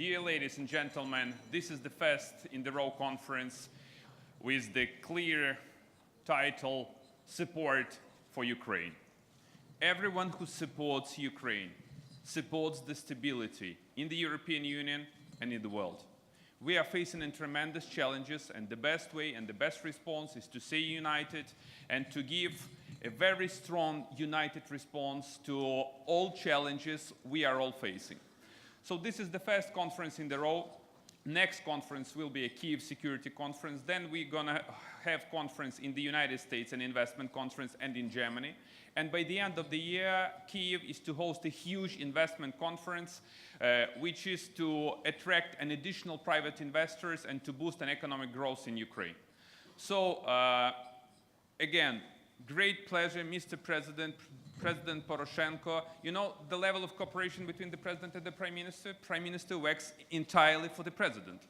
Dear ladies and gentlemen, this is the first in the row conference with the clear title, Support for Ukraine. Everyone who supports Ukraine supports the stability in the European Union and in the world. We are facing tremendous challenges, and the best way and the best response is to stay united and to give a very strong, united response to all challenges we are all facing. So this is the first conference in the row. Next conference will be a Kyiv Security Conference. Then we're going to have conference in the United States, an investment conference, and in Germany. And by the end of the year, Kyiv is to host a huge investment conference, which is to attract an additional private investors and to boost an economic growth in Ukraine. So, again, great pleasure, Mr. President, President Poroshenko. You know, the level of cooperation between the President and the Prime Minister works entirely for the President.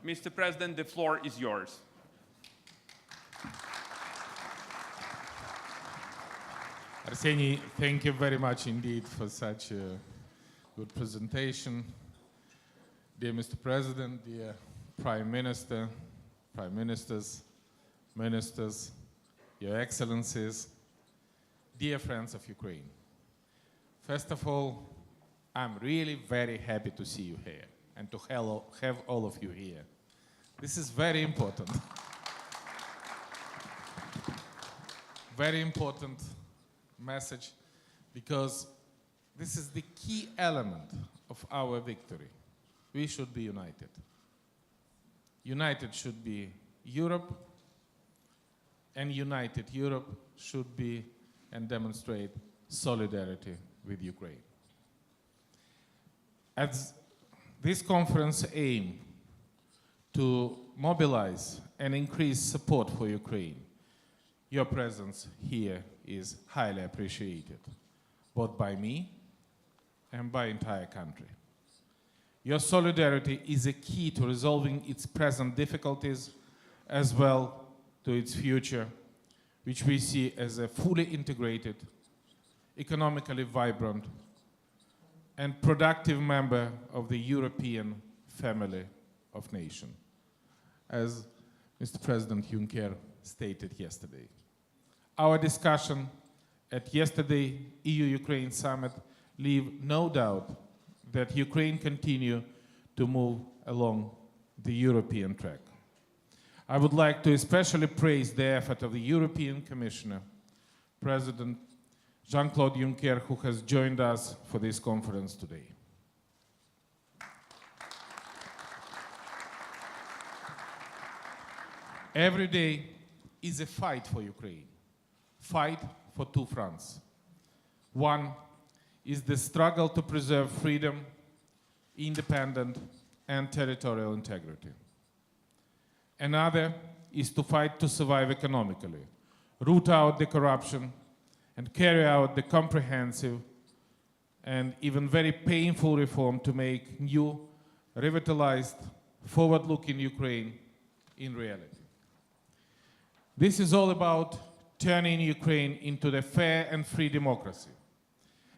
Mr. President, the floor is yours. Arseniy, thank you very much indeed for such a good presentation. Dear Mr. President, dear Prime Minister, Prime Ministers, Ministers, Your Excellencies, dear friends of Ukraine. First of all, I'm really very happy to see you here and to have all of you here. This is very important. Very important message, because this is the key element of our victory. We should be united. United should be Europe, and united Europe should be and demonstrate solidarity with Ukraine. As this conference aims to mobilize and increase support for Ukraine, your presence here is highly appreciated, both by me and by the entire country. Your solidarity is a key to resolving its present difficulties as well to its future, which we see as a fully integrated, economically vibrant, and productive member of the European family of nations, as Mr. President Juncker stated yesterday. Our discussion at yesterday's EU-Ukraine summit leave no doubt that Ukraine continue to move along the European track. I would like to especially praise the effort of the European Commissioner, President Jean-Claude Juncker, who has joined us for this conference today. Every day is a fight for Ukraine, fight for two fronts. One is the struggle to preserve freedom, independence, and territorial integrity. Another is to fight to survive economically, root out the corruption, and carry out the comprehensive and even very painful reform to make new, revitalized, forward-looking Ukraine in reality. This is all about turning Ukraine into the fair and free democracy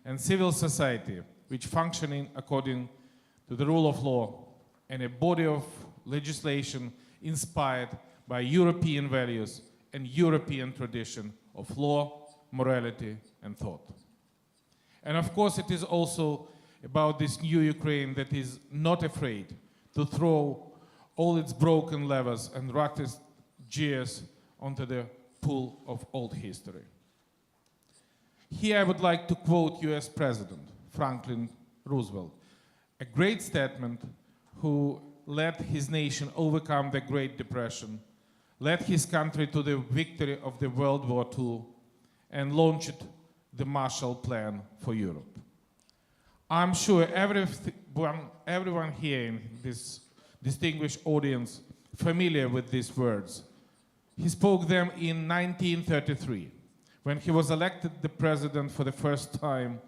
and civil society which functioning according to the rule of law and a body of legislation inspired by European values and European tradition of law, morality, and thought. And of course, it is also about this new Ukraine that is not afraid to throw all its broken levers and rusted gears onto the pool of old history. Here I would like to quote US President Franklin Roosevelt, a great statesman who led his nation overcome the Great Depression, led his country to the victory of the World War II, and launched the Marshall Plan for Europe. I'm sure everyone here in this distinguished audience familiar with these words. He spoke them in 1933, when he was elected the president for the first time,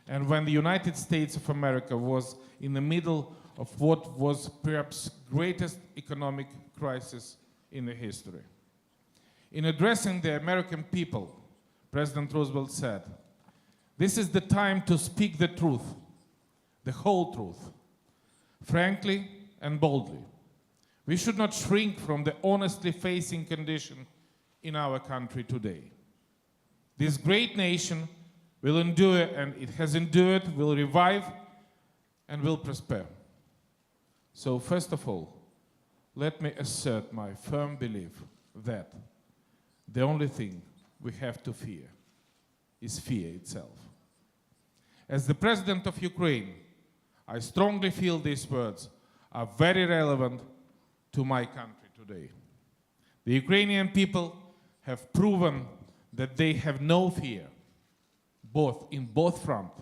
and when the United States of America was in the middle of what was perhaps greatest economic crisis in the history. In addressing the American people, President Roosevelt said, "This is the time to speak the truth, the whole truth. frankly and boldly. We should not shrink from the honestly facing condition in our country today. This great nation will endure, and it has endured, will revive, and will prosper. So first of all, let me assert my firm belief that the only thing we have to fear is fear itself. As the President of Ukraine, I strongly feel these words are very relevant to my country today. The Ukrainian people have proven that they have no fear, in both fronts,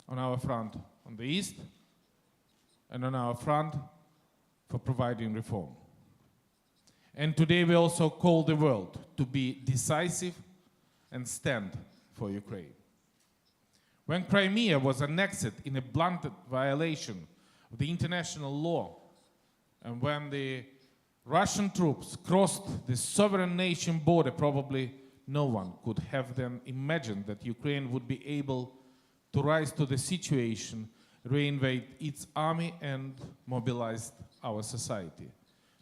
on our front on the east and on our front for providing reform. And today we also call the world to be decisive and stand for Ukraine. When Crimea was annexed in a blatant violation of the international law, and when the Russian troops crossed the sovereign nation border, probably no one could have then imagined that Ukraine would be able to rise to the situation, reinvade its army, and mobilize our society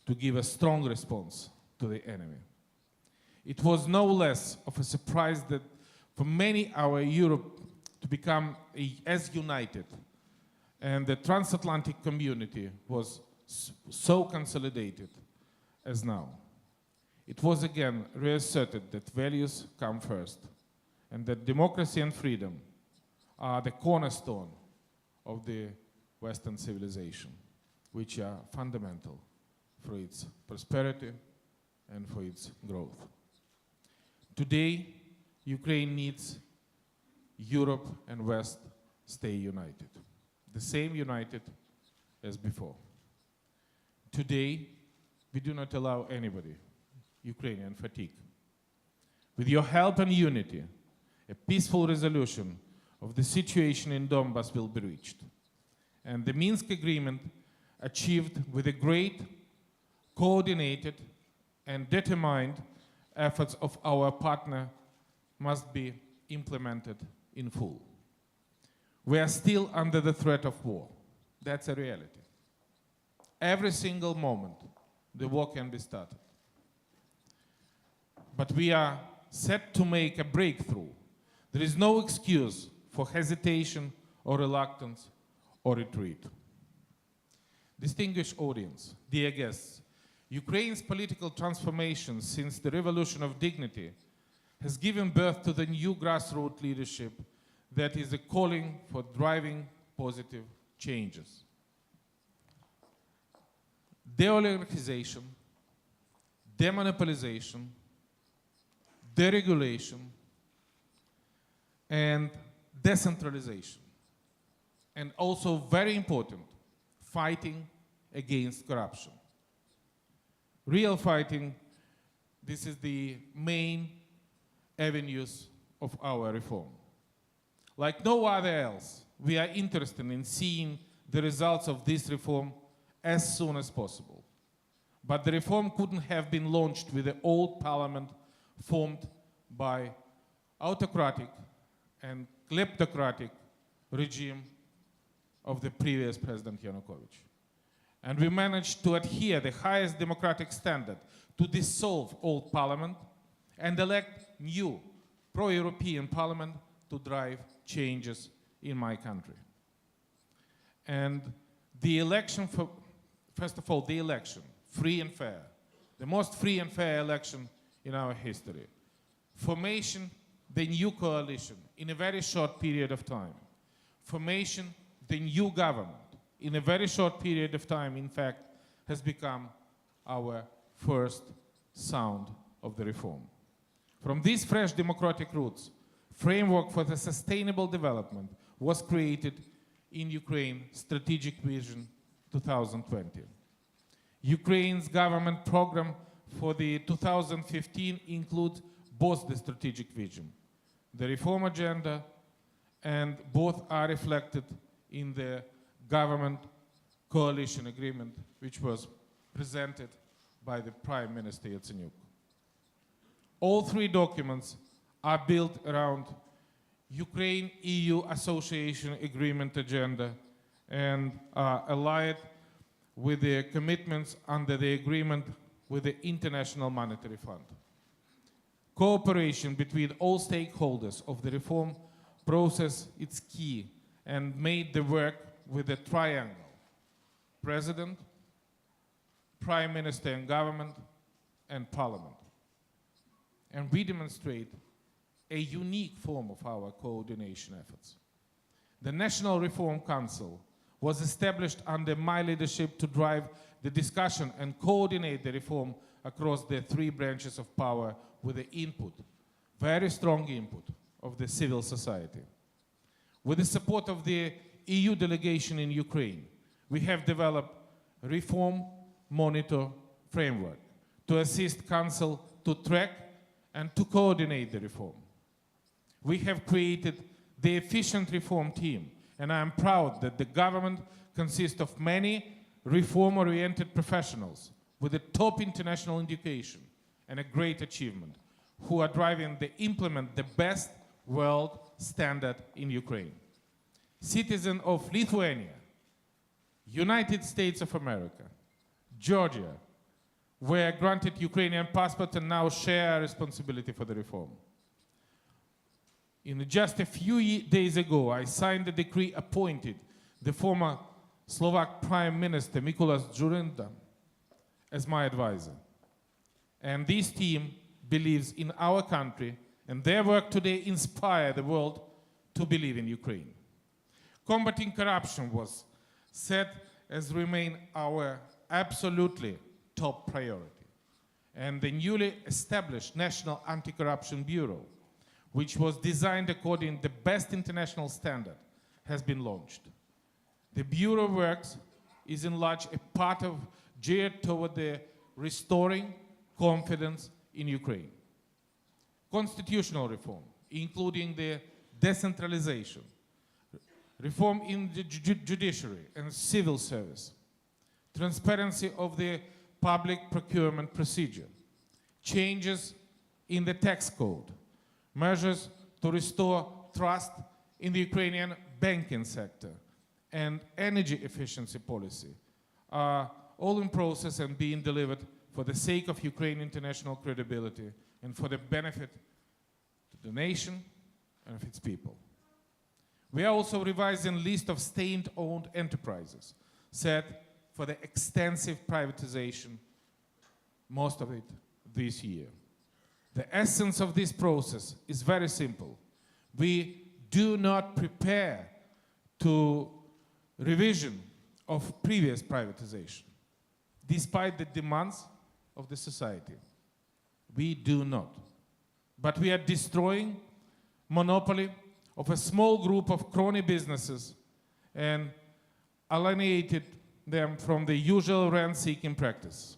to give a strong response to the enemy. It was no less of a surprise that for many our Europe to become as united, and the transatlantic community was so consolidated as now. It was again reasserted that values come first, and that democracy and freedom are the cornerstone of the Western civilization, which are fundamental for its prosperity and for its growth. Today, Ukraine needs Europe and West stay united, the same united as before. Today, we do not allow anybody Ukrainian fatigue. With your help and unity, a peaceful resolution of the situation in Donbas will be reached. And the Minsk agreement, achieved with a great, coordinated, and determined efforts of our partner, must be implemented in full. We are still under the threat of war. That's a reality. Every single moment, the war can be started. But we are set to make a breakthrough. There is no excuse for hesitation or reluctance or retreat. Distinguished audience, dear guests, Ukraine's political transformation since the Revolution of Dignity has given birth to the new grassroots leadership that is a calling for driving positive changes. De-oligarchization, demonopolization, deregulation, and decentralization. And also very important, fighting against corruption. Real fighting, this is the main avenues of our reform. Like no other else, we are interested in seeing the results of this reform as soon as possible. But the reform couldn't have been launched with the old parliament formed by autocratic and kleptocratic regime of the previous President Yanukovych. And we managed to adhere the highest democratic standard to dissolve old parliament and elect new pro-European parliament to drive changes in my country. And the election, first of all, the election, free and fair, the most free and fair election in our history. Formation, the new coalition in a very short period of time. Formation, the new government in a very short period of time, in fact, has become our first sound of the reform. From these fresh democratic roots, framework for the sustainable development was created in Ukraine Strategic Vision 2020. Ukraine's government program for the 2015 includes both the strategic vision, the reform agenda, and both are reflected in the government coalition agreement, which was presented by the Prime Minister YATSENYUK. All three documents are built around Ukraine-EU Association Agreement agenda and are allied with the commitments under the agreement with the International Monetary Fund. Cooperation between all stakeholders of the reform process is key and made the work with the triangle: President, Prime Minister and Government, and Parliament. And we demonstrate a unique form of our coordination efforts. The National Reform Council was established under my leadership to drive the discussion and coordinate the reform across the three branches of power with the input, very strong input, of the civil society. With the support of the EU delegation in Ukraine, we have developed a reform monitor framework to assist Council to track and to coordinate the reform. We have created the efficient reform team, and I am proud that the government consists of many reform-oriented professionals with a top international education and a great achievement, who are driving to implement the best world standard in Ukraine. Citizens of Lithuania, United States of America, Georgia were granted Ukrainian passports and now share responsibility for the reform. Just a few days ago, I signed a decree appointed the former Slovak Prime Minister Mikuláš Dzurinda as my advisor. And this team believes in our country, and their work today inspires the world to believe in Ukraine. Combating corruption was set as remain our absolutely top priority. And the newly established National Anti-Corruption Bureau, which was designed according to the best international standard, has been launched. The Bureau works is in large a part of geared toward the restoring confidence in Ukraine. Constitutional reform, including the decentralization, reform in the judiciary and civil service, transparency of the public procurement procedure, changes in the tax code, measures to restore trust in the Ukrainian banking sector, and energy efficiency policy are all in process and being delivered for the sake of Ukraine's international credibility and for the benefit to the nation and of its people. We are also revising a list of state-owned enterprises set for the extensive privatization, most of it this year. The essence of this process is very simple. We do not prepare to revision of previous privatization, despite the demands of the society. We do not. But we are destroying monopoly of a small group of crony businesses and alienated them from the usual rent-seeking practice.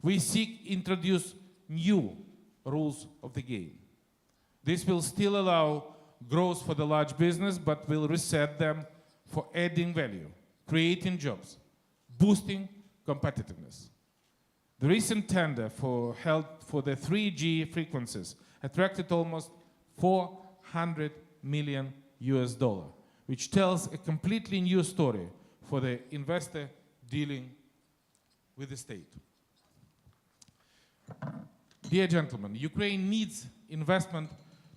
We seek to introduce new rules of the game. This will still allow growth for the large business, but will reset them for adding value, creating jobs, boosting competitiveness. The recent tender held for the 3G frequencies attracted almost $400 million, which tells a completely new story for the investor dealing with the state. Dear gentlemen, Ukraine needs investment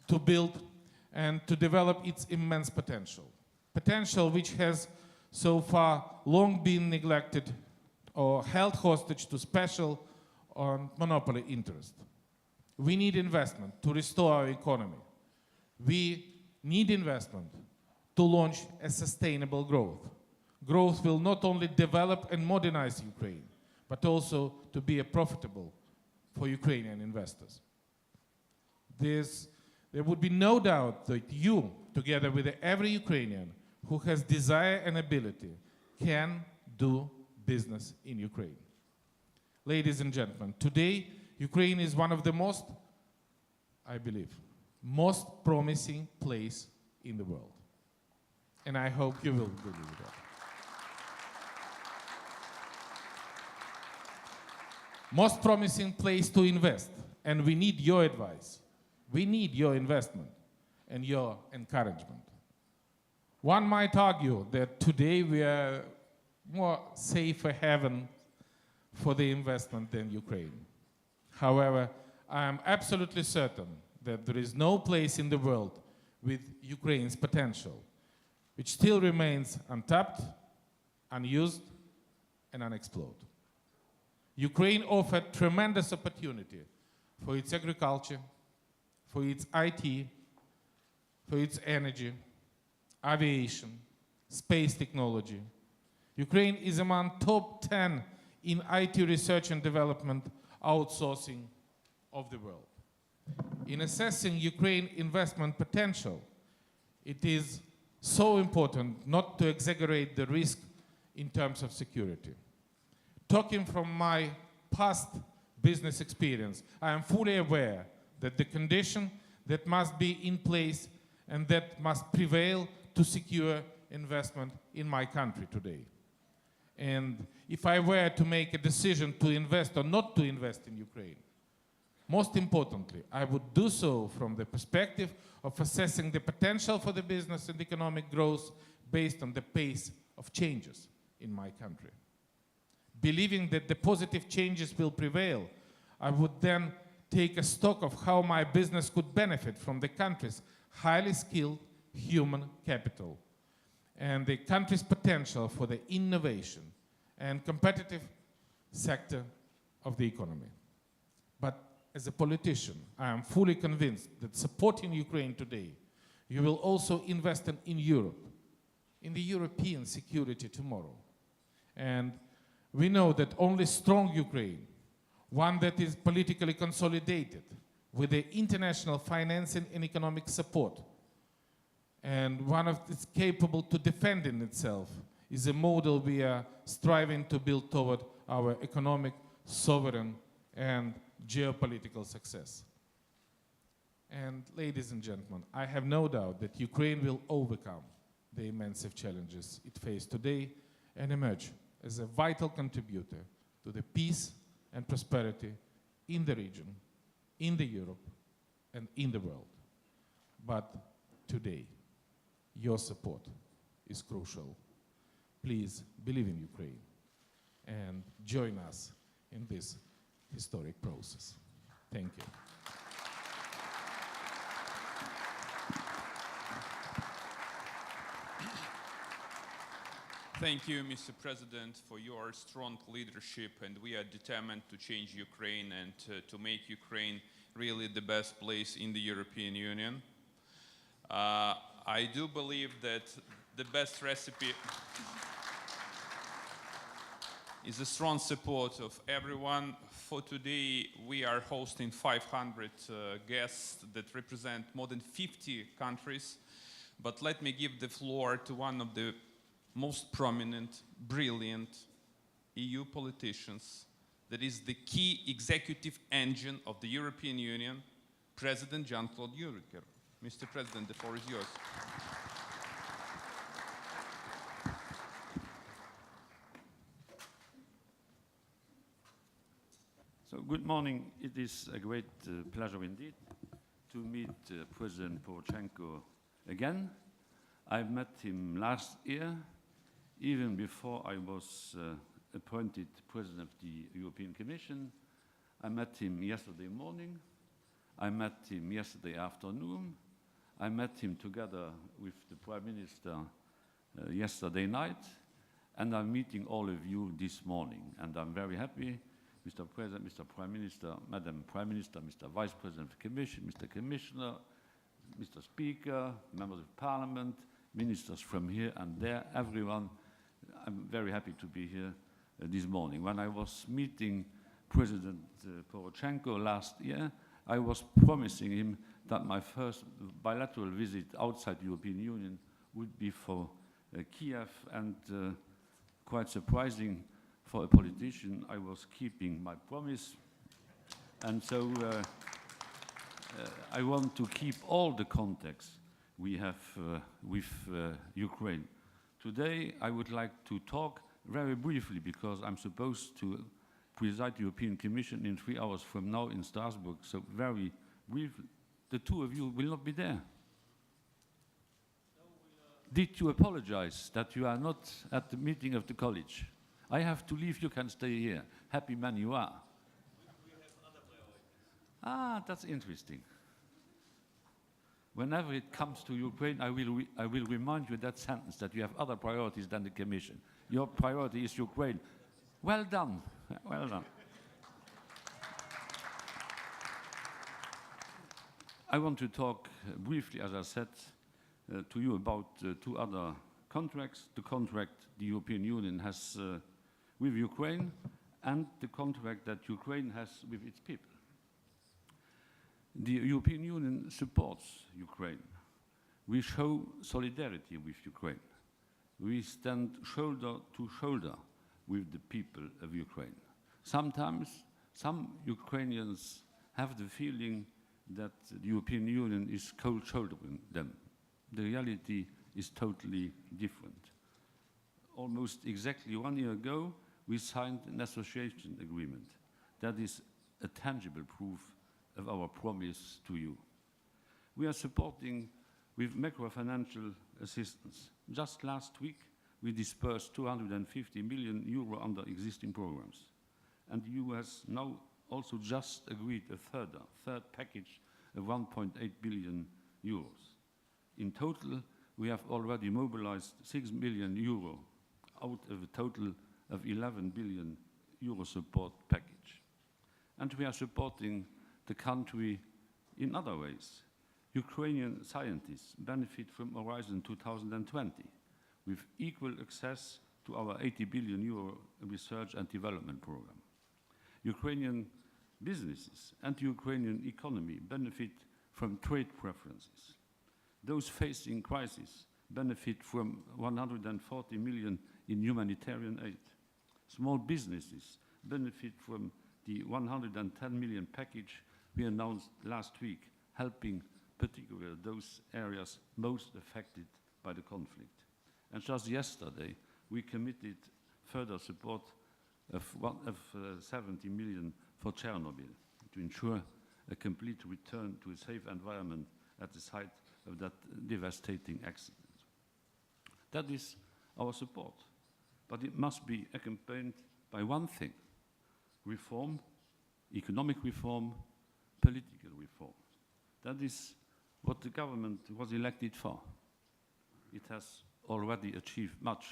to build and to develop its immense potential. Potential which has so far long been neglected or held hostage to special or monopoly interest. We need investment to restore our economy. We need investment to launch a sustainable growth. Growth will not only develop and modernize Ukraine, but also to be profitable for Ukrainian investors. There would be no doubt that you, together with every Ukrainian who has desire and ability, can do business in Ukraine. Ladies and gentlemen, today Ukraine is one of the most, I believe, most promising place in the world. And I hope you will believe that. Most promising place to invest, and we need your advice. We need your investment and your encouragement. One might argue that today we are more safer haven for the investment than Ukraine. However, I am absolutely certain that there is no place in the world with Ukraine's potential, which still remains untapped, unused, and unexplored. Ukraine offered tremendous opportunity for its agriculture, for its IT, for its energy, aviation, space technology. Ukraine is among top 10 in IT research and development outsourcing of the world. In assessing Ukraine's investment potential, it is so important not to exaggerate the risk in terms of security. Talking from my past business experience, I am fully aware that the condition that must be in place and that must prevail to secure investment in my country today. And if I were to make a decision to invest or not to invest in Ukraine, most importantly, I would do so from the perspective of assessing the potential for the business and economic growth based on the pace of changes in my country. Believing that the positive changes will prevail, I would then take a stock of how my business could benefit from the country's highly skilled human capital and the country's potential for the innovation and competitive sector of the economy. But as a politician, I am fully convinced that supporting Ukraine today, you will also invest in Europe, in the European security tomorrow. And we know that only strong Ukraine, one that is politically consolidated with the international financing and economic support, and one that's capable to defending itself, is a model we are striving to build toward our economic, sovereign, and geopolitical success. And ladies and gentlemen, I have no doubt that Ukraine will overcome the immense challenges it faces today and emerge as a vital contributor to the peace and prosperity in the region, in the Europe, and in the world. But today, your support is crucial. Please believe in Ukraine and join us in this historic process. Thank you. Thank you, Mr. President, for your strong leadership, and we are determined to change Ukraine and to make Ukraine really the best place in the European Union. I do believe that the best recipe is the strong support of everyone. For today, we are hosting 500 guests that represent more than 50 countries. But let me give the floor to one of the most prominent, brilliant EU politicians that is the key executive engine of the European Union, President Jean-Claude Juncker. Mr. President, the floor is yours. So good morning. It is a great pleasure indeed to meet President Poroshenko again. I met him last year, even before I was appointed President of the European Commission. I met him yesterday morning. I met him yesterday afternoon. I met him together with the Prime Minister yesterday night. And I'm meeting all of you this morning. And I'm very happy, Mr. President, Mr. Prime Minister, Madam Prime Minister, Mr. Vice President of the Commission, Mr. Commissioner, Mr. Speaker, members of Parliament, ministers from here and there, everyone. I'm very happy to be here this morning. When I was meeting President Poroshenko last year, I was promising him that my first bilateral visit outside the European Union would be for Kiev, and quite surprising for a politician, I was keeping my promise. And so I want to keep all the contacts we have with Ukraine. Today, I would like to talk very briefly, because I'm supposed to preside the European Commission in 3 hours from now in Strasbourg. So very briefly, the two of you will not be there. Did you apologize that you are not at the meeting of the college? I have to leave, you can stay here. Happy man you are. Ah, that's interesting. Whenever it comes to Ukraine, I will remind you that sentence, that you have other priorities than the Commission. Your priority is Ukraine. Well done, well done. I want to talk briefly, as I said, to you about two other contracts. The contract the European Union has with Ukraine and the contract that Ukraine has with its people. The European Union supports Ukraine. We show solidarity with Ukraine. We stand shoulder to shoulder with the people of Ukraine. Sometimes some Ukrainians have the feeling that the European Union is cold shouldering them. The reality is totally different. Almost exactly 1 year ago, we signed an association agreement. That is a tangible proof of our promise to you. We are supporting with macro-financial assistance. Just last week, we dispersed 250 million euro under existing programs. And the EU has now also just agreed a third package of 1.8 billion euros. In total, we have already mobilized 6 billion euro out of a total of 11 billion euro support package. And we are supporting the country in other ways. Ukrainian scientists benefit from Horizon 2020 with equal access to our 80 billion euro research and development program. Ukrainian businesses and the Ukrainian economy benefit from trade preferences. Those facing crisis benefit from 140 million in humanitarian aid. Small businesses benefit from the 110 million package we announced last week, helping particularly those areas most affected by the conflict. And just yesterday, we committed further support of 70 million for Chernobyl to ensure a complete return to a safe environment at the site of that devastating accident. That is our support, but it must be accompanied by one thing: reform, economic reform, political reform. That is what the government was elected for. It has already achieved much.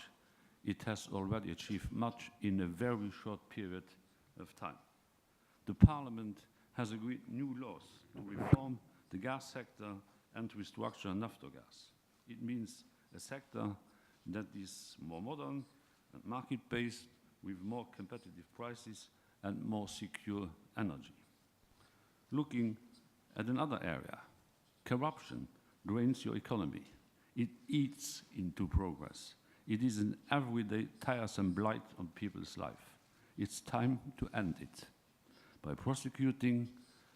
It has already achieved much in a very short period of time. The Parliament has agreed new laws to reform the gas sector and to restructure Naftogaz. It means a sector that is more modern and market-based, with more competitive prices and more secure energy. Looking at another area, corruption drains your economy. It eats into progress. It is an everyday tiresome blight on people's life. It's time to end it by prosecuting,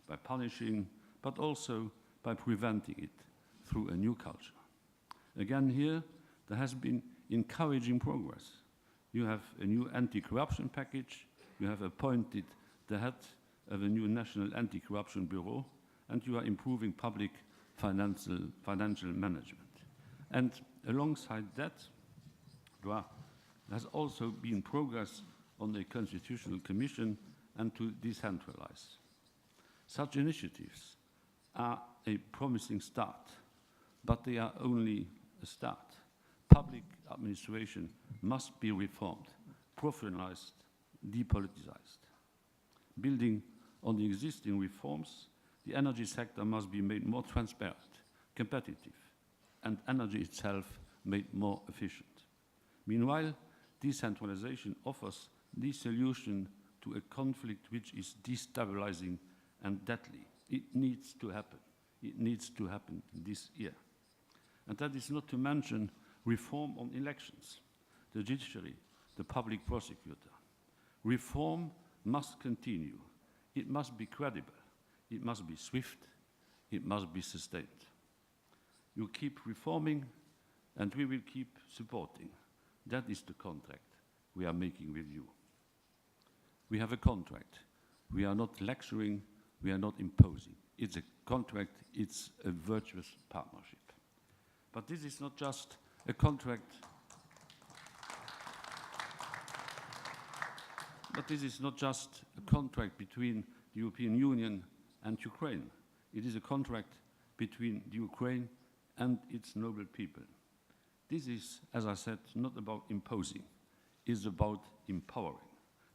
by punishing, but also by preventing it through a new culture. Again here, there has been encouraging progress. You have a new anti-corruption package, you have appointed the head of a new National Anti-Corruption Bureau, and you are improving public financial management. And alongside that, there has also been progress on the Constitutional Commission and to decentralize. Such initiatives are a promising start, but they are only a start. Public administration must be reformed, professionalized, depoliticized. Building on the existing reforms, the energy sector must be made more transparent, competitive, and energy itself made more efficient. Meanwhile, decentralization offers the solution to a conflict which is destabilizing and deadly. It needs to happen. It needs to happen this year. And that is not to mention reform on elections, the judiciary, the public prosecutor. Reform must continue. It must be credible. It must be swift. It must be sustained. You keep reforming, and we will keep supporting. That is the contract we are making with you. We have a contract. We are not lecturing. We are not imposing. It's a contract. It's a virtuous partnership. But this is not just a contract. But this is not just a contract between the European Union and Ukraine. It is a contract between the Ukraine and its noble people. This is, as I said, not about imposing. It's about empowering,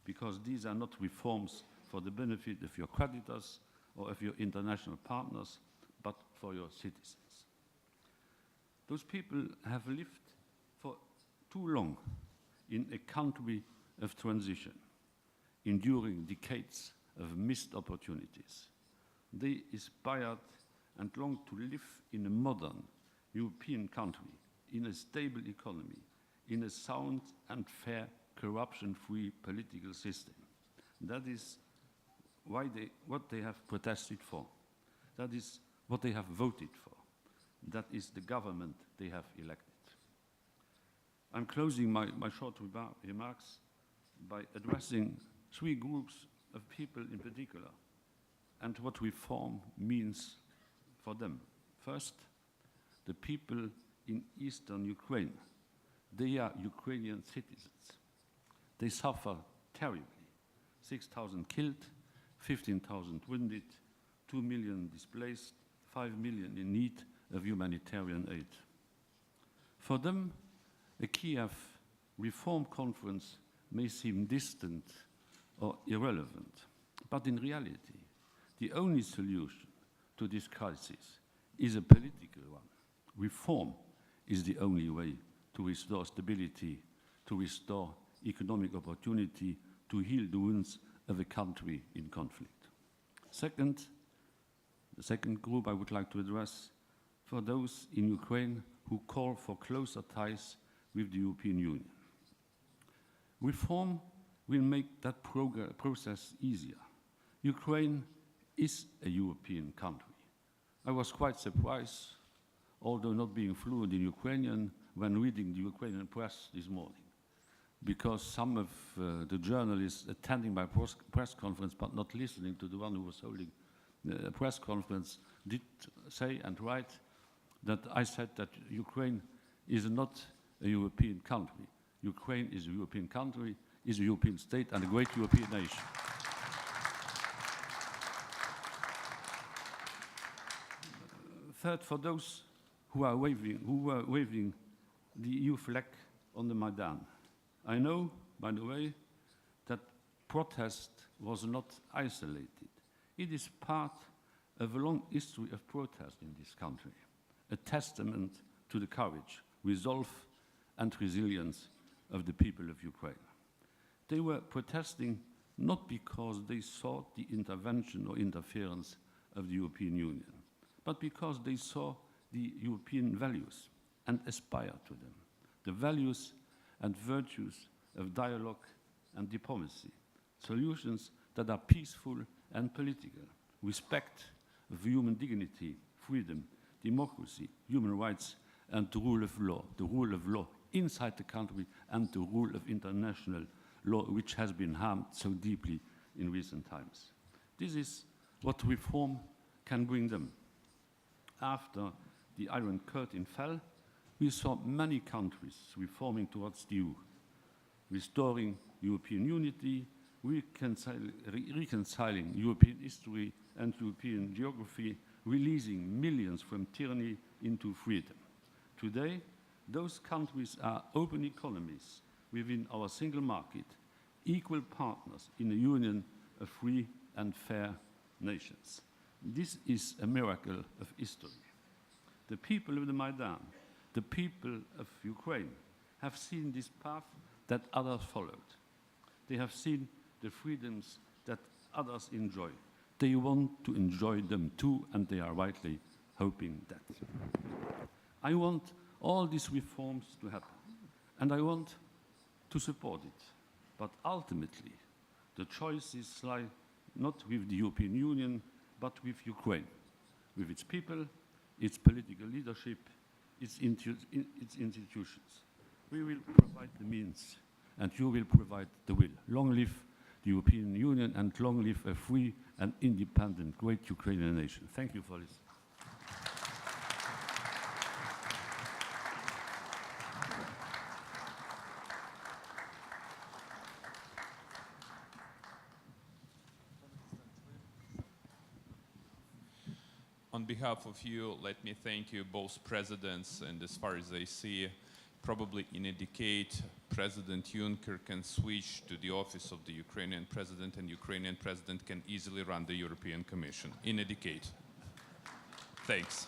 because these are not reforms for the benefit of your creditors or of your international partners, but for your citizens. Those people have lived for too long in a country of transition, enduring decades of missed opportunities. They aspired and long to live in a modern European country, in a stable economy, in a sound and fair, corruption-free political system. That is what they have protested for. That is what they have voted for. That is the government they have elected. I'm closing my short remarks by addressing three groups of people in particular and what reform means for them. First, the people in eastern Ukraine. They are Ukrainian citizens. They suffer terribly. 6,000 killed, 15,000 wounded, 2 million displaced, 5 million in need of humanitarian aid. For them, a Kiev reform conference may seem distant or irrelevant, but in reality, the only solution to this crisis is a political one. Reform is the only way to restore stability, to restore economic opportunity, to heal the wounds of a country in conflict. Second, the second group I would like to address, for those in Ukraine who call for closer ties with the European Union. Reform will make that process easier. Ukraine is a European country. I was quite surprised, although not being fluent in Ukrainian, when reading the Ukrainian press this morning, because some of the journalists attending my press conference but not listening to the one who was holding the press conference did say and write that I said that Ukraine is not a European country. Ukraine is a European country, is a European state and a great European nation. Third, for those who were waving the EU flag on the Maidan. I know, by the way, that protest was not isolated. It is part of a long history of protest in this country, a testament to the courage, resolve, and resilience of the people of Ukraine. They were protesting not because they sought the intervention or interference of the European Union, but because they saw the European values and aspired to them, the values and virtues of dialogue and diplomacy, solutions that are peaceful and political, respect of human dignity, freedom, democracy, human rights, and the rule of law inside the country and the rule of international law, which has been harmed so deeply in recent times. This is what reform can bring them. After the Iron Curtain fell, we saw many countries reforming towards the EU, restoring European unity, reconciling European history and European geography, releasing millions from tyranny into freedom. Today, those countries are open economies within our single market, equal partners in a union of free and fair nations. This is a miracle of history. The people of the Maidan, the people of Ukraine, have seen this path that others followed. They have seen the freedoms that others enjoy. They want to enjoy them too, and they are rightly hoping that. I want all these reforms to happen, and I want to support it. But ultimately, the choices lie not with the European Union, but with Ukraine, with its people, its political leadership, its institutions. We will provide the means, and you will provide the will. Long live the European Union, and long live a free and independent, great Ukrainian nation. Thank you for listening. On behalf of you, let me thank you, both presidents, and as far as I see, probably in a decade, President Juncker can switch to the office of the Ukrainian president, and Ukrainian president can easily run the European Commission in a decade. Thanks.